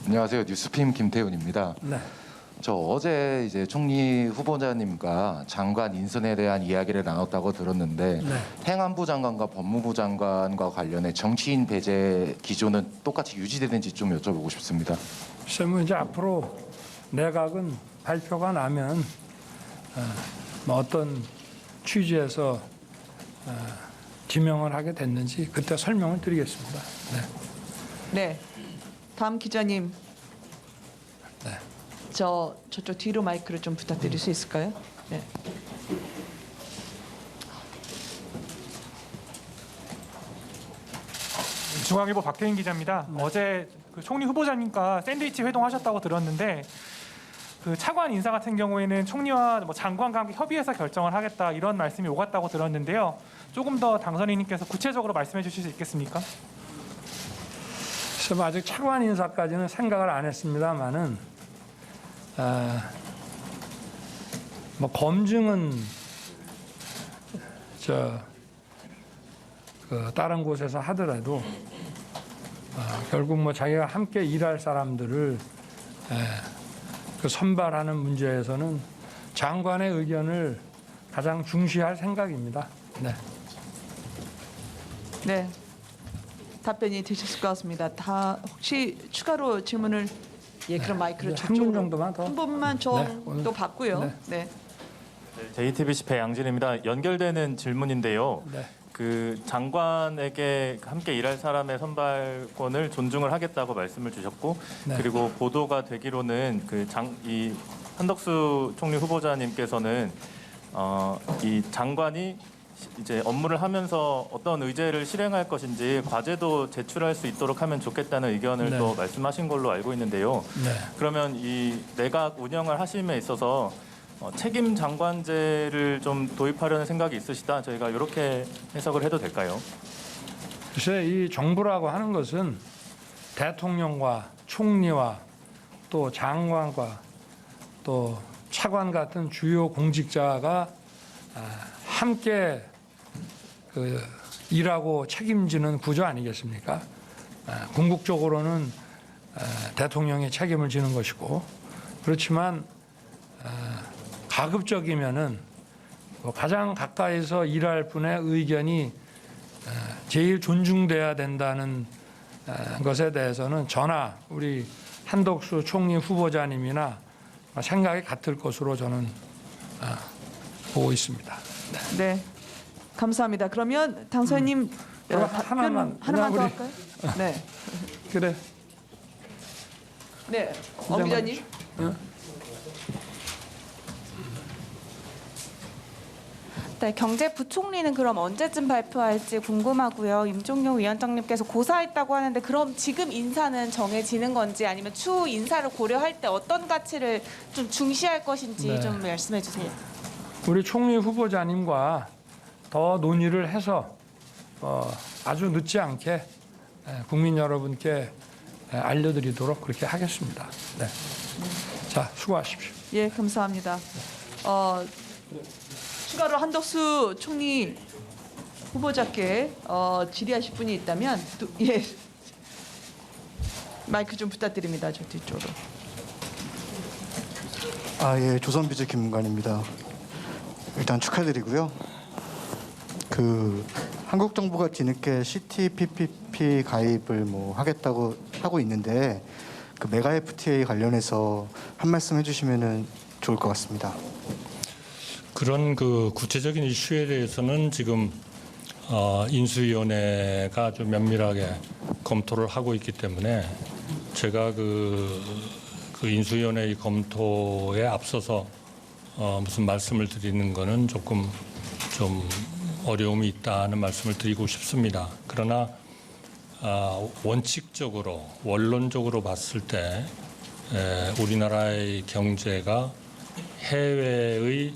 안녕하세요. 뉴스핌 김태훈입니다. 네. 저 어제 이제 총리 후보자님과 장관 인선에 대한 이야기를 나눴다고 들었는데 네. 행안부 장관과 법무부 장관과 관련해 정치인 배제 기조는 똑같이 유지되는지 좀 여쭤보고 싶습니다. 글쎄 이제 앞으로 내각은 발표가 나면 뭐 어떤 취지에서 지명을 하게 됐는지 그때 설명을 드리겠습니다. 네. 네. 다음 기자님. 네. 저쪽 뒤로 마이크를 좀 부탁드릴 수 있을까요? 네. 중앙일보 박태인 기자입니다. 어제 그 총리 후보자님과 샌드위치 회동하셨다고 들었는데 그 차관 인사 같은 경우에는 총리와 뭐 장관과 함께 협의해서 결정을 하겠다 이런 말씀이 오갔다고 들었는데요. 조금 더 당선인님께서 구체적으로 말씀해 주실 수 있겠습니까? 그래서 아직 차관 인사까지는 생각을 안 했습니다만은 뭐 검증은 그 다른 곳에서 하더라도 결국 뭐 자기가 함께 일할 사람들을 그 선발하는 문제에서는 장관의 의견을 가장 중시할 생각입니다. 네. 네. 답변이 되셨을 것 같습니다. 다 혹시 추가로 질문을 그럼 마이크를 한 분 정도만 더. 한 분만 정도 받고요. 네. JTBC 배양진입니다. 연결되는 질문인데요. 네. 그 장관에게 함께 일할 사람의 선발권을 존중을 하겠다고 말씀을 주셨고, 네. 그리고 보도가 되기로는 이 한덕수 총리 후보자님께서는 이 장관이 이제 업무를 하면서 어떤 의제를 실행할 것인지 과제도 제출할 수 있도록 하면 좋겠다는 의견을 네. 또 말씀하신 걸로 알고 있는데요. 네. 그러면 이 내각 운영을 하심에 있어서 책임 장관제를 좀 도입하려는 생각이 있으시다. 저희가 이렇게 해석을 해도 될까요? 글쎄 이 정부라고 하는 것은 대통령과 총리와 또 장관과 또 차관 같은 주요 공직자가 함께 일하고 책임지는 구조 아니겠습니까? 궁극적으로는 대통령이 책임을 지는 것이고, 그렇지만 가급적이면은 가장 가까이서 일할 분의 의견이 제일 존중돼야 된다는 것에 대해서는 저나 우리 한덕수 총리 후보자님이나 생각이 같을 것으로 저는 보고 있습니다. 네. 감사합니다. 그러면 당선인님 그럼 답변 하나만 더 할까요? 네. 그래. 네. 엄 기자님. 네, 경제부총리는 그럼 언제쯤 발표할지 궁금하고요. 임종용 위원장님께서 고사했다고 하는데 그럼 지금 인사는 정해지는 건지 아니면 추후 인사를 고려할 때 어떤 가치를 좀 중시할 것인지 네. 좀 말씀해 주세요. 우리 총리 후보자님과 더 논의를 해서 아주 늦지 않게 국민 여러분께 알려드리도록 그렇게 하겠습니다. 네. 자, 수고하십시오. 예, 감사합니다. 추가로 한덕수 총리 후보자께 질의하실 분이 있다면 예. 마이크 좀 부탁드립니다. 저 뒤쪽으로. 예, 조선비즈 김문관입니다. 일단 축하드리고요. 한국 정부가 뒤늦게 CPTPP 가입을 하겠다고 하고 있는데 그 메가 FTA 관련해서 한 말씀 해주시면은 좋을 것 같습니다. 그런 구체적인 이슈에 대해서는 지금 인수위원회가 좀 면밀하게 검토를 하고 있기 때문에 제가 그 인수위원회의 검토에 앞서서 무슨 말씀을 드리는 거는 조금 좀 어려움이 있다는 말씀을 드리고 싶습니다. 그러나 원칙적으로 원론적으로 봤을 때 우리나라의 경제가 해외의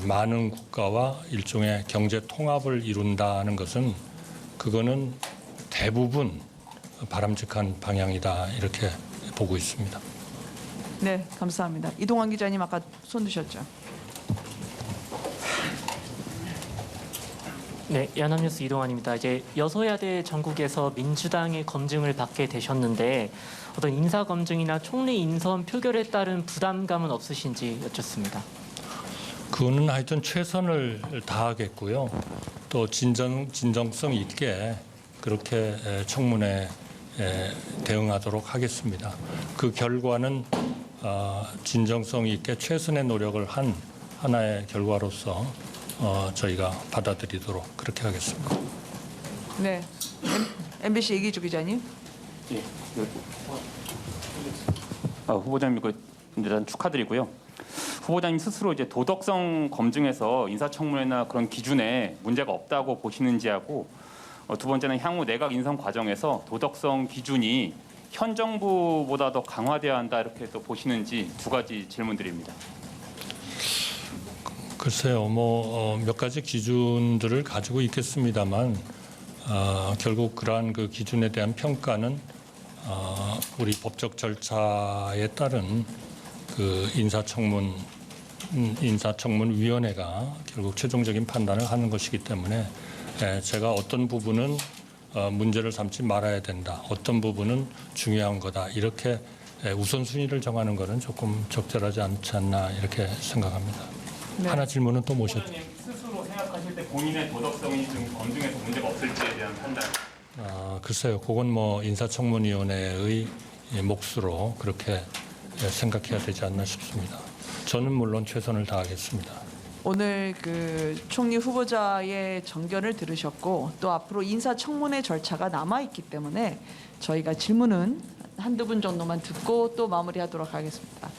많은 국가와 일종의 경제 통합을 이룬다는 것은 그거는 대부분 바람직한 방향이다 이렇게 보고 있습니다. 네, 감사합니다. 이동환 기자님 아까 손 드셨죠? 네, 연합뉴스 이동환입니다. 이제 여소야대 전국에서 민주당의 검증을 받게 되셨는데 어떤 인사 검증이나 총리 인선 표결에 따른 부담감은 없으신지 여쭙습니다. 그거는 하여튼 최선을 다하겠고요. 또 진정성 있게 그렇게 청문회에 대응하도록 하겠습니다. 그 결과는 진정성 있게 최선의 노력을 한 하나의 결과로서 저희가 받아들이도록 그렇게 하겠습니다. 네, MBC 이기주 기자님. 예, 후보자님 일단 축하드리고요. 후보자님 스스로 이제 도덕성 검증에서 인사청문회나 그런 기준에 문제가 없다고 보시는지하고 두 번째는 향후 내각 인선 과정에서 도덕성 기준이 현 정부보다 더 강화돼야 한다 이렇게 또 보시는지 두 가지 질문드립니다. 글쎄요, 몇 가지 기준들을 가지고 있겠습니다만 결국 그러한 그 기준에 대한 평가는 우리 법적 절차에 따른 그 인사청문위원회가 결국 최종적인 판단을 하는 것이기 때문에 제가 어떤 부분은 문제를 삼지 말아야 된다, 어떤 부분은 중요한 거다 이렇게 우선순위를 정하는 것은 조금 적절하지 않지 않나 이렇게 생각합니다. 네. 하나 질문은 또 모셨죠. 후보자님 스스로 생각하실 때 본인의 도덕성이 좀 검증에서 문제가 없을지에 대한 판단. 글쎄요, 그건 인사청문위원회의 몫으로 그렇게 생각해야 되지 않나 싶습니다. 저는 물론 최선을 다하겠습니다. 오늘 그 총리 후보자의 정견을 들으셨고 또 앞으로 인사청문회 절차가 남아있기 때문에 저희가 질문은 한두 분 정도만 듣고 또 마무리하도록 하겠습니다.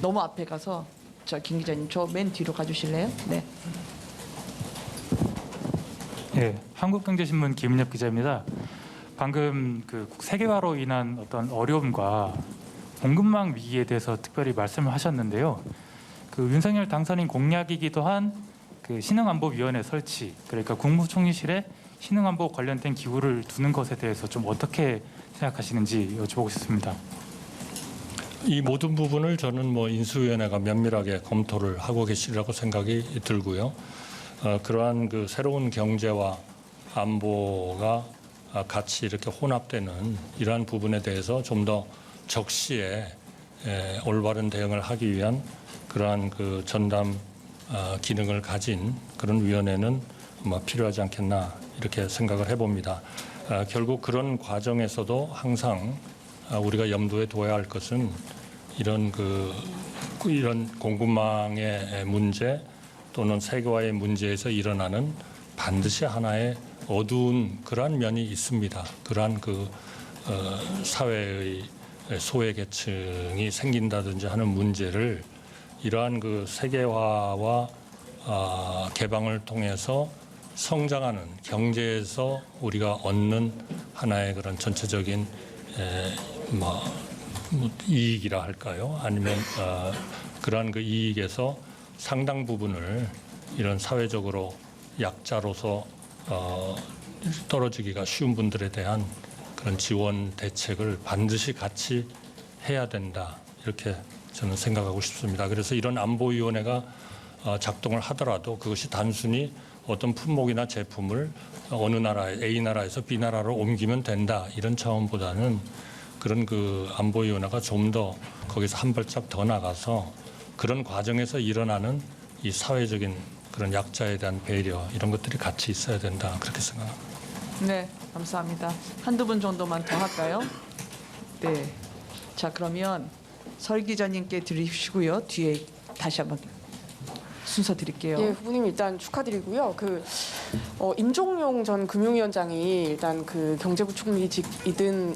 너무 앞에 가서 김 기자님 저 맨 뒤로 가주실래요? 네. 예, 한국경제신문 김은엽 기자입니다. 방금 그 세계화로 인한 어떤 어려움과 공급망 위기에 대해서 특별히 말씀을 하셨는데요. 그 윤석열 당선인 공약이기도 한 그 신흥안보위원회 설치, 그러니까 국무총리실에 신흥안보 관련된 기구를 두는 것에 대해서 좀 어떻게 생각하시는지 여쭤보고 싶습니다. 이 모든 부분을 저는 인수위원회가 면밀하게 검토를 하고 계시리라고 생각이 들고요. 그러한 그 새로운 경제와 안보가 같이 이렇게 혼합되는 이러한 부분에 대해서 좀 더 적시에 올바른 대응을 하기 위한 그러한 그 전담 기능을 가진 그런 위원회는 필요하지 않겠나 이렇게 생각을 해봅니다. 결국 그런 과정에서도 항상 우리가 염두에 둬야 할 것은 이런 공급망의 문제 또는 세계화의 문제에서 일어나는 반드시 하나의 어두운 그러한 면이 있습니다. 그러한 사회의 소외계층이 생긴다든지 하는 문제를 이러한 세계화와 개방을 통해서 성장하는 경제에서 우리가 얻는 하나의 그런 전체적인 이익이라 할까요? 아니면 그러한 그 이익에서 상당 부분을 이런 사회적으로 약자로서 떨어지기가 쉬운 분들에 대한 그런 지원 대책을 반드시 같이 해야 된다 이렇게 저는 생각하고 싶습니다. 그래서 이런 안보위원회가 작동을 하더라도 그것이 단순히 어떤 품목이나 제품을 어느 A 나라에서 B 나라로 옮기면 된다 이런 차원보다는 그런 안보위원회가 좀 더 거기서 한 발짝 더 나가서 그런 과정에서 일어나는 이 사회적인 그런 약자에 대한 배려 이런 것들이 같이 있어야 된다 그렇게 생각합니다. 네, 감사합니다. 한두 분 정도만 더 할까요? 네. 자, 그러면 설 기자님께 드리시고요. 뒤에 다시 한번 순서 드릴게요. 예, 후보님 일단 축하드리고요. 임종용 전 금융위원장이 일단 경제부총리직이든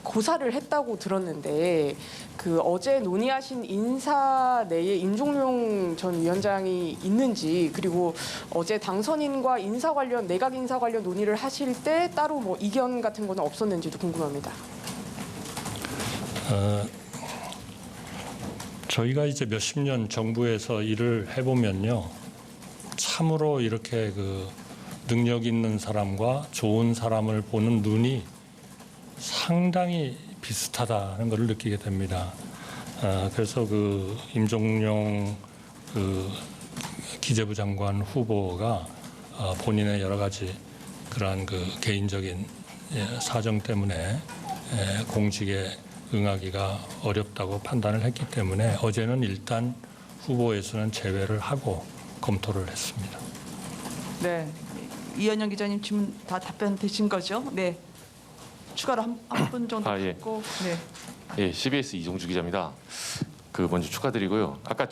고사를 했다고 들었는데 어제 논의하신 인사 내에 임종용 전 위원장이 있는지 그리고 어제 당선인과 내각 인사 관련 논의를 하실 때 따로 이견 같은 거는 없었는지도 궁금합니다. 저희가 이제 몇십 년 정부에서 일을 해보면요, 참으로 이렇게 능력 있는 사람과 좋은 사람을 보는 눈이 상당히 비슷하다는 것을 느끼게 됩니다. 그래서 임종용 기재부 장관 후보가 본인의 여러 가지 그러한 그 개인적인 사정 때문에 공직에 응하기가 어렵다고 판단을 했기 때문에 어제는 일단 후보에서는 제외를 하고 검토를 했습니다. 네, 이현영 기자님 질문 다 답변되신 거죠? 네, 추가로 한 분 정도 예. 듣고 네. 예, CBS 이종주 기자입니다. 먼저 축하드리고요. 아까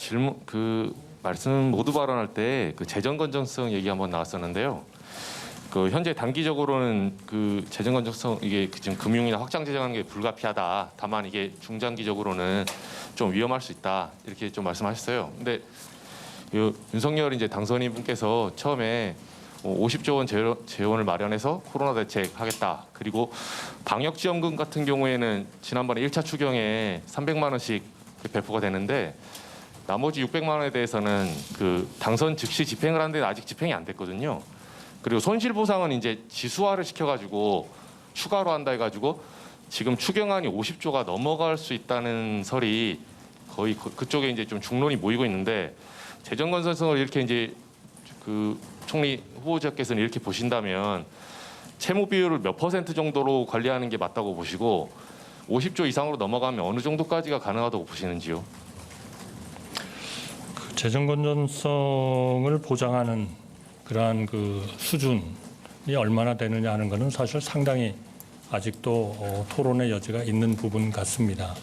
말씀 모두 발언할 때 그 재정 건전성 얘기 한번 나왔었는데요. 현재 단기적으로는 그 재정 건전성 이게 지금 금융이나 확장 재정하는 게 불가피하다. 다만 이게 중장기적으로는 좀 위험할 수 있다. 이렇게 좀 말씀하셨어요. 근데 윤석열 이제 당선인 분께서 처음에 50조 원 재원을 마련해서 코로나 대책하겠다. 그리고 방역지원금 같은 경우에는 지난번에 1차 추경에 300만 원씩 배포가 되는데 나머지 600만 원에 대해서는 그 당선 즉시 집행을 하는데 아직 집행이 안 됐거든요. 그리고 손실보상은 이제 지수화를 시켜가지고 추가로 한다 해가지고 지금 추경안이 50조가 넘어갈 수 있다는 설이 거의 그쪽에 이제 좀 중론이 모이고 있는데 재정 건전성을 이렇게 이제 그 총리 후보자께서는 이렇게 보신다면 채무 비율을 몇 % 정도로 관리하는 게 맞다고 보시고 50조 이상으로 넘어가면 어느 정도까지가 가능하다고 보시는지요? 그 재정 건전성을 보장하는 그러한 그 수준이 얼마나 되느냐 하는 것은 사실 상당히 아직도 토론의 여지가 있는 부분 같습니다.